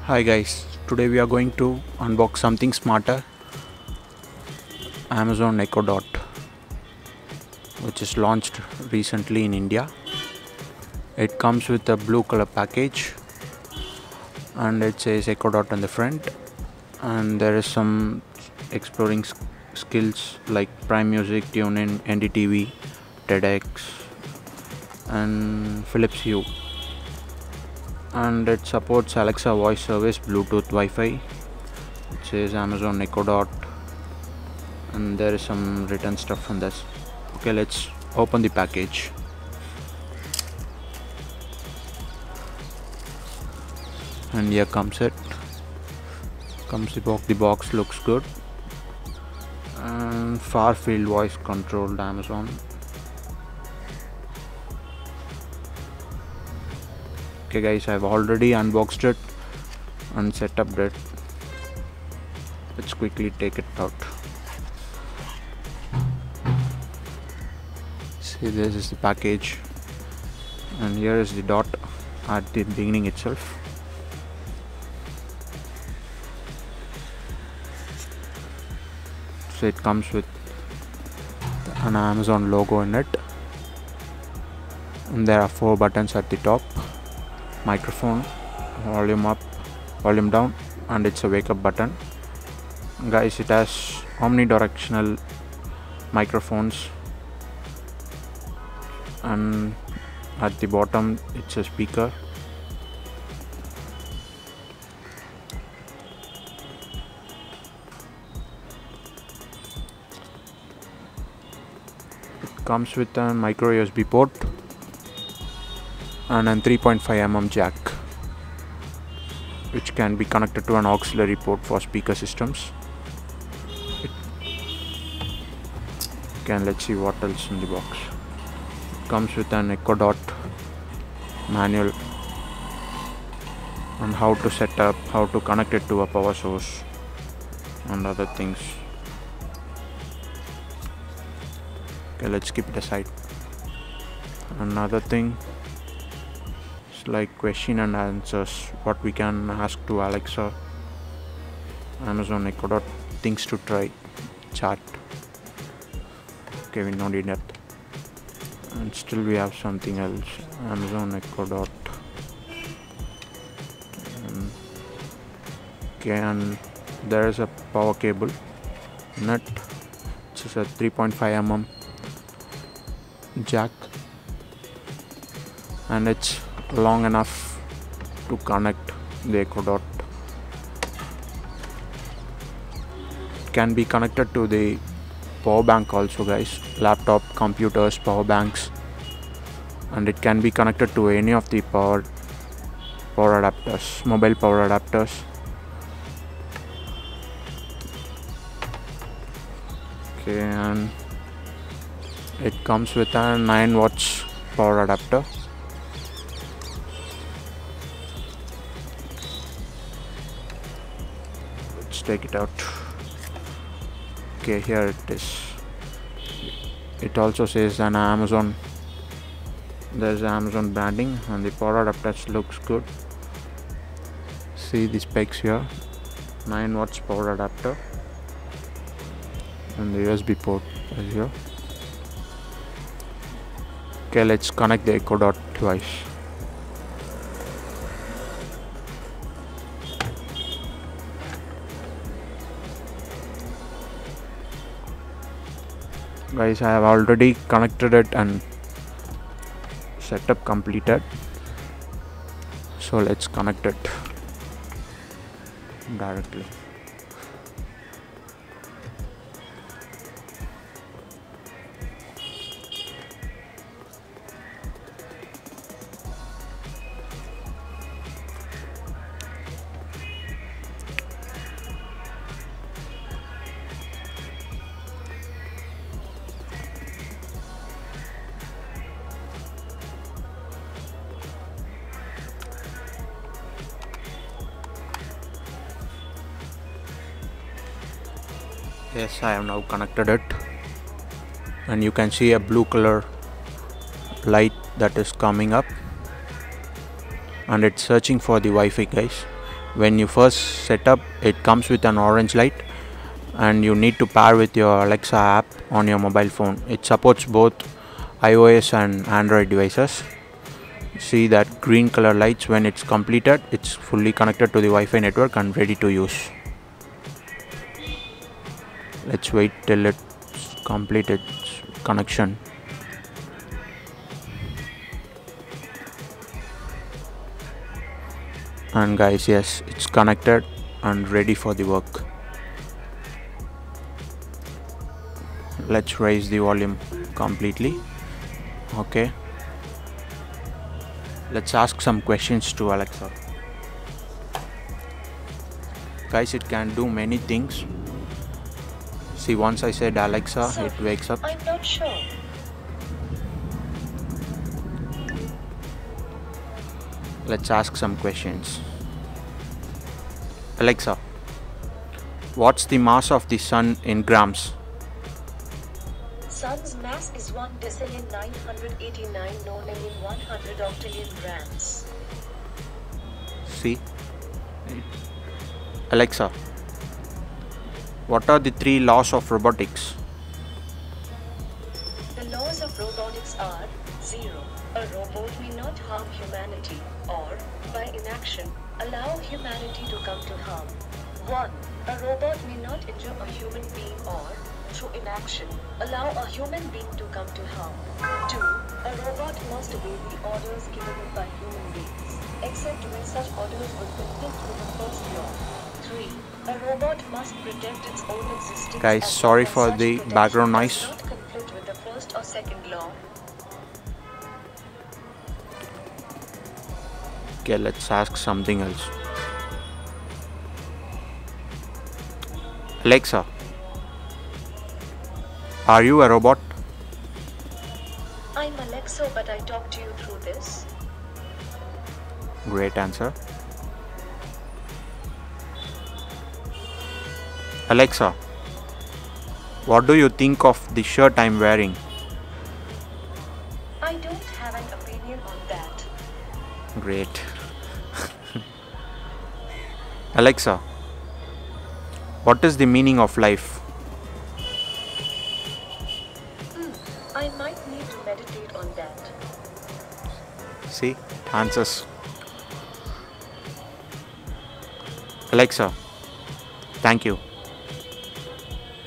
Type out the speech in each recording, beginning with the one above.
Hi guys, today we are going to unbox something smarter, Amazon Echo Dot, which is launched recently in India. It comes with a blue color package and it says Echo Dot on the front, and there is some exploring skills like Prime Music, TuneIn, NDTV, TEDx and Philips Hue, and it supports Alexa voice service, Bluetooth, Wi-Fi. It says Amazon Echo Dot, and there is some written stuff on this. Okay, let's open the package. And here comes it. Comes the box. The box looks good. And far field voice controlled Amazon. Okay guys, I've already unboxed it and set up it. Let's quickly take it out. See, this is the package, and here is the dot at the beginning itself. So it comes with an Amazon logo in it, and there are 4 buttons at the top: microphone, volume up, volume down, and it's a wake up button. Guys, it has omnidirectional microphones, and at the bottom it's a speaker. It comes with a micro USB port and a 3.5mm jack, which can be connected to an auxiliary port for speaker systems. Let's see what else in the box. It comes with an Echo Dot manual on how to set up, how to connect it to a power source and other things. Okay, let's keep it aside. Another thing is like question and answers, what we can ask to Alexa, Amazon Echo Dot, things to try, chat. Okay, we don't need that. And still we have something else, Amazon Echo Dot. Okay, and there is a power cable in it. It's a 3.5mm jack, and it's long enough to connect the Echo Dot. It can be connected to the power bank also, guys, laptop, computers, power banks, and it can be connected to any of the power adapters, mobile power adapters. Okay, and it comes with a 9 watts power adapter. Let's take it out. Okay, here it is. It also says an Amazon. There's Amazon branding, and the power adapter looks good. See the specs here: 9 watts power adapter, and the USB port is here. Okay, let's connect the Echo Dot device. Guys, I have already connected it and setup completed. So let's connect it directly. Yes, I have now connected it, and you can see a blue color light that is coming up, and it's searching for the Wi-Fi, guys. when you first set up, it comes with an orange light, and you need to pair with your Alexa app on your mobile phone. It supports both iOS and Android devices. See that green color lights when it's completed. It's fully connected to the Wi-Fi network and ready to use. Let's wait till it's completed its connection. And guys, yes, it's connected and ready for the work. Let's raise the volume completely. Okay, let's ask some questions to Alexa. Guys, it can do many things. See, once I said Alexa, Sir, it wakes up. I'm not sure. Let's ask some questions. Alexa, what's the mass of the sun in grams? Sun's mass is 1,989,100 octillion grams. See? Alexa, what are the 3 laws of robotics? The laws of robotics are 0. A robot may not harm humanity, or, by inaction, allow humanity to come to harm. 1. A robot may not injure a human being or, through inaction, allow a human being to come to harm. 2. A robot must obey the orders given it by human beings, except when such orders would conflict with the first law. 3. A robot must protect its own existence. Guys, as sorry long as for such the protection background does noise. not conflict with the first or second law. Okay, let's ask something else. Alexa, are you a robot? I'm Alexa, but I talk to you through this. Great answer. Alexa, what do you think of the shirt I'm wearing? I don't have an opinion on that. Great. Alexa, what is the meaning of life? I might need to meditate on that. See, answers. Alexa, thank you.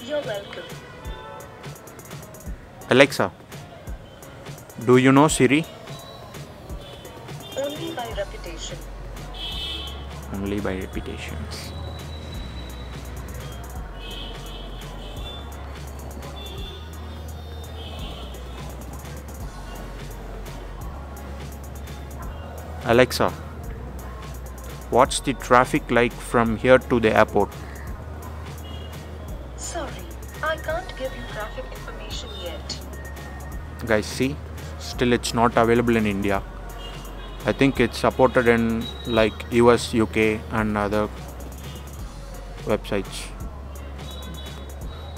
You're welcome. Alexa, do you know Siri? Only by reputation. Only by repetitions. Alexa, what's the traffic like from here to the airport? Sorry, I can't give you traffic information yet. Guys, see, still it's not available in India. I think it's supported in like US, UK and other websites.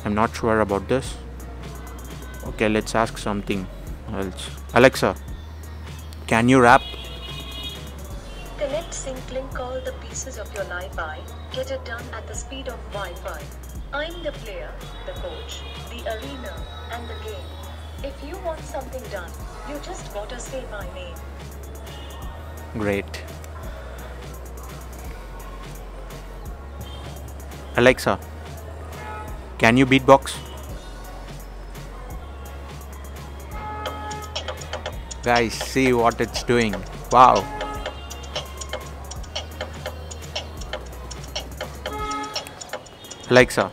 I'm not sure about this. Okay, let's ask something else. Alexa, can you rap? Connect, sync, link all the pieces of your life. I get it done at the speed of Wi-Fi. I'm the player, the coach, the arena, and the game. If you want something done, you just gotta say my name. Great. Alexa, can you beatbox? Guys, see what it's doing. Wow. Alexa,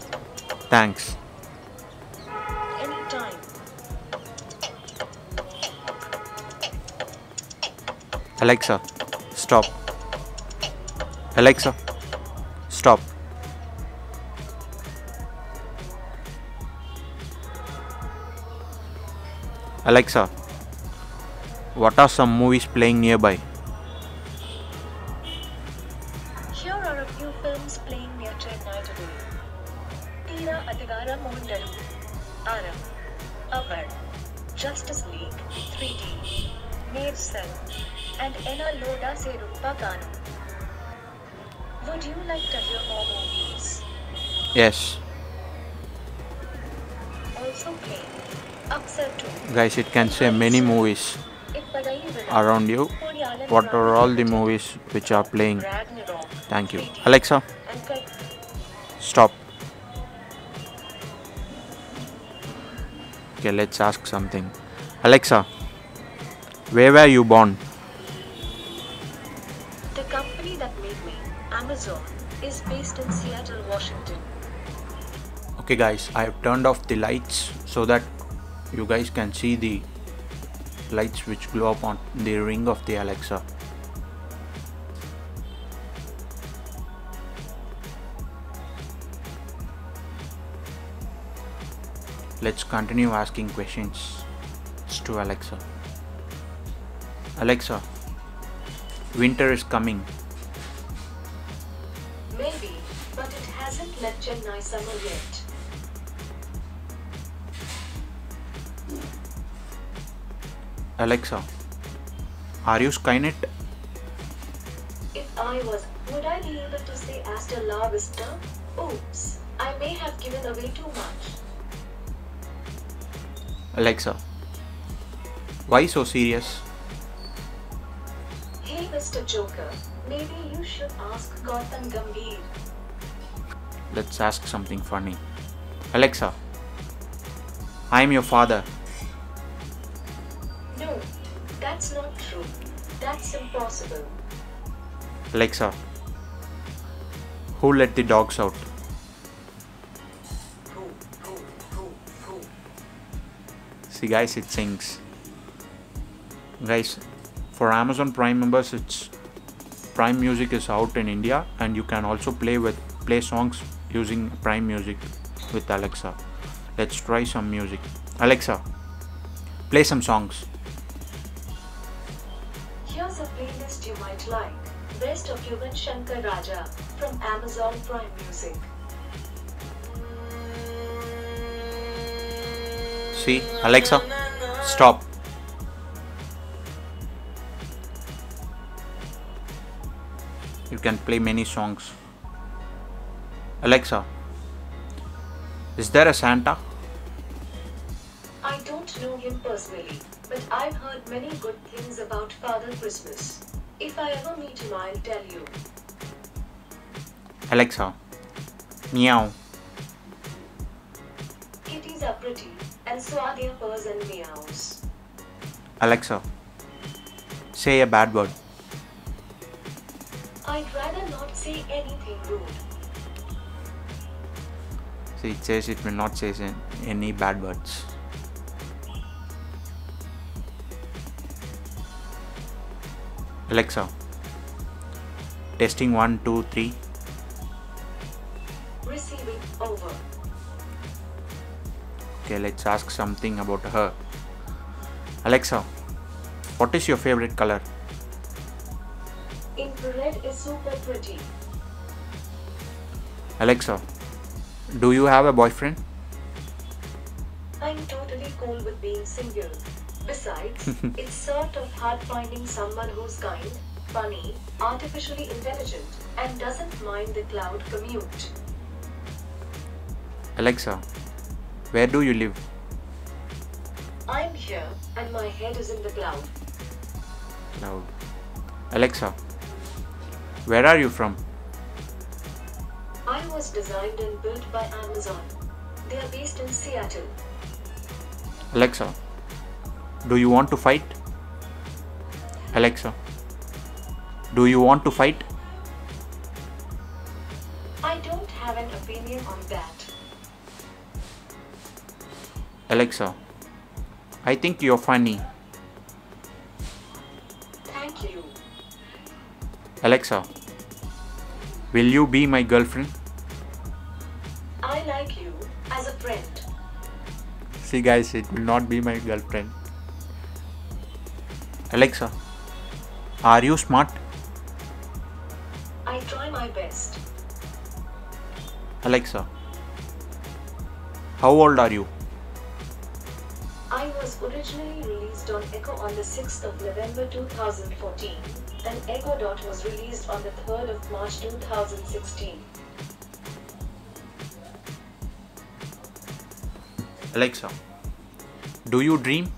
thanks. Anytime. Alexa, stop. Alexa, stop. Alexa, what are some movies playing nearby? Here are a few films playing near Chennai today. Tira Adigara Mondaru, Aram, Avar, Justice League, 3D, Made Cell, and Ena Loda Se Rupa Kanu. Would you like to hear more movies? Yes. Also play Upside 2. Guys, it can say many movies around you. What are all the movies which are playing? Thank you. Alexa, stop. Okay, let's ask something. Alexa, where were you born? The company that made me, Amazon, is based in Seattle, Washington. Okay guys, I have turned off the lights so that you guys can see the lights which glow up on the ring of the Alexa. Let's continue asking questions to Alexa. Alexa, winter is coming. Maybe, but it hasn't left Chennai summer yet. Alexa, are you Skynet? If I was, would I be able to say hasta la vista? Oops, I may have given away too much. Alexa, why so serious? Hey Mr. Joker, maybe you should ask Gautam Gambhir. Let's ask something funny. Alexa, I am your father. No, that's not true. That's impossible. Alexa, who let the dogs out? Who, who? See guys, it sings. Guys, for Amazon Prime members, it's Prime Music is out in India, and you can also play songs using Prime Music with Alexa. Let's try some music. Alexa, play some songs. Here's a playlist you might like. Best of Yuvan Shankar Raja from Amazon Prime Music. See, Alexa, stop. You can play many songs. Alexa, is there a Santa? I don't know him personally, but I've heard many good things about Father Christmas. If I ever meet him, I'll tell you. Alexa, meow. Kitties are pretty, and so are their purrs and meows. Alexa, say a bad word. I'd rather not say anything rude. See, it says it will not say any bad words. Alexa, testing 1, 2, 3. Receiving over. Okay, let's ask something about her. Alexa, what is your favorite color? Infrared is super pretty. Alexa, do you have a boyfriend? I'm totally cool with being single. Besides, it's sort of hard finding someone who's kind, funny, artificially intelligent, and doesn't mind the cloud commute. Alexa, where do you live? I'm here, and my head is in the cloud. Cloud. Alexa, where are you from? I was designed and built by Amazon. They are based in Seattle. Alexa, do you want to fight? Alexa, do you want to fight? I don't have an opinion on that. Alexa, I think you're funny. Thank you. Alexa, will you be my girlfriend? I like you as a friend. See guys, it will not be my girlfriend. Alexa, are you smart? I try my best. Alexa, how old are you? I was originally released on Echo on the 6th of November 2014, and Echo Dot was released on the 3rd of March 2016. Alexa, do you dream?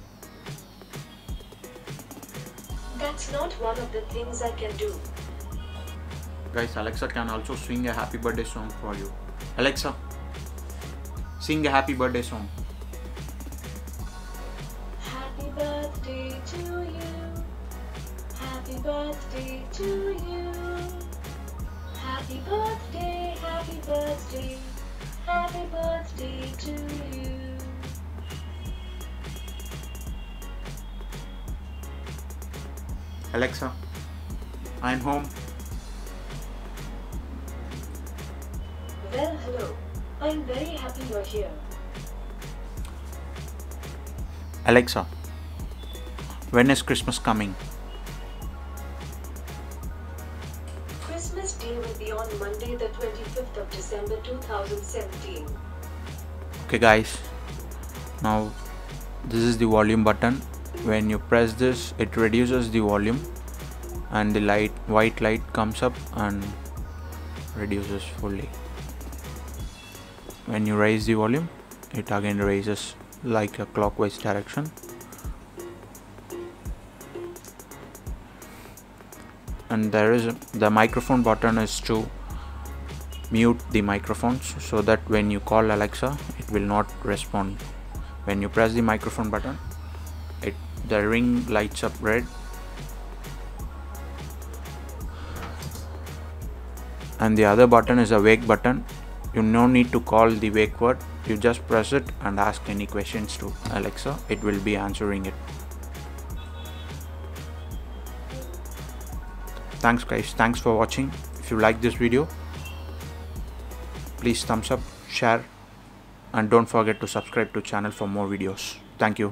That's not one of the things I can do. Guys, Alexa can also sing a happy birthday song for you. Alexa, sing a happy birthday song. Happy birthday to you. Happy birthday to you. Happy birthday, happy birthday. Happy birthday to you. Alexa, I'm home. Well, hello. I'm very happy you're here. Alexa, when is Christmas coming? Christmas Day will be on Monday, the 25th of December 2017. Okay guys, now this is the volume button. When you press this, it reduces the volume and the white light comes up and reduces fully. When you raise the volume, it again raises like a clockwise direction. And the microphone button is to mute the microphones so that when you call Alexa, it will not respond. When you press the microphone button, the ring lights up red, and the other button is a wake button. You no need to call the wake word, you just press it and ask any questions to Alexa, it will be answering it. Thanks guys, thanks for watching. If you like this video, please thumbs up, share, and don't forget to subscribe to channel for more videos. Thank you.